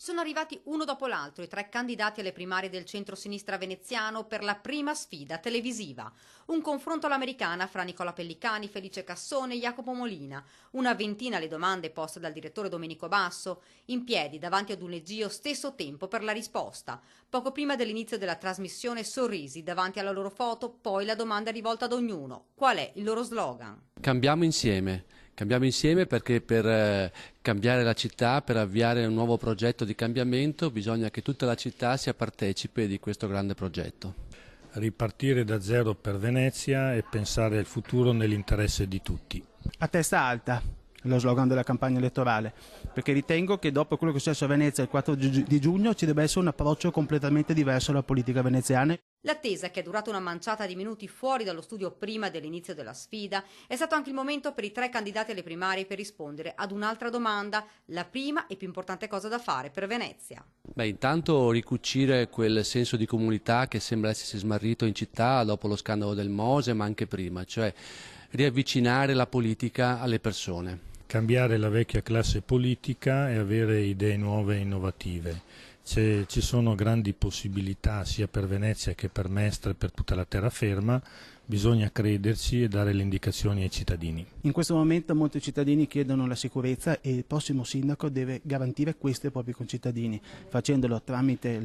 Sono arrivati uno dopo l'altro i 3 candidati alle primarie del centro-sinistra veneziano per la prima sfida televisiva. Un confronto all'americana fra Nicola Pellicani, Felice Cassone e Jacopo Molina. Una ventina le domande poste dal direttore Domenico Basso, in piedi davanti ad un leggio stesso tempo per la risposta. Poco prima dell'inizio della trasmissione sorrisi davanti alla loro foto, poi la domanda è rivolta ad ognuno. Qual è il loro slogan? Cambiamo insieme. Cambiamo insieme perché per cambiare la città, per avviare un nuovo progetto di cambiamento, bisogna che tutta la città sia partecipe di questo grande progetto. Ripartire da zero per Venezia e pensare al futuro nell'interesse di tutti. A testa alta, lo slogan della campagna elettorale, perché ritengo che dopo quello che è successo a Venezia il 4 di giugno ci debba essere un approccio completamente diverso alla politica veneziana. L'attesa, che è durata una manciata di minuti fuori dallo studio prima dell'inizio della sfida, è stato anche il momento per i 3 candidati alle primarie per rispondere ad un'altra domanda, la prima e più importante cosa da fare per Venezia. Intanto ricucire quel senso di comunità che sembra essersi smarrito in città dopo lo scandalo del Mose, ma anche prima, cioè riavvicinare la politica alle persone. Cambiare la vecchia classe politica e avere idee nuove e innovative. Ci sono grandi possibilità sia per Venezia che per Mestre e per tutta la terraferma, bisogna crederci e dare le indicazioni ai cittadini. In questo momento molti cittadini chiedono la sicurezza e il prossimo sindaco deve garantire questo ai propri concittadini, facendolo tramite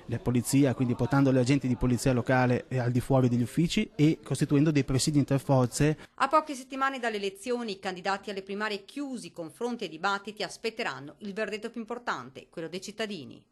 le polizie, quindi portando gli agenti di polizia locale al di fuori degli uffici e costituendo dei presidi interforze. A poche settimane dalle elezioni, i candidati alle primarie chiusi, confronti e dibattiti aspetteranno il verdetto più importante, quello dei cittadini.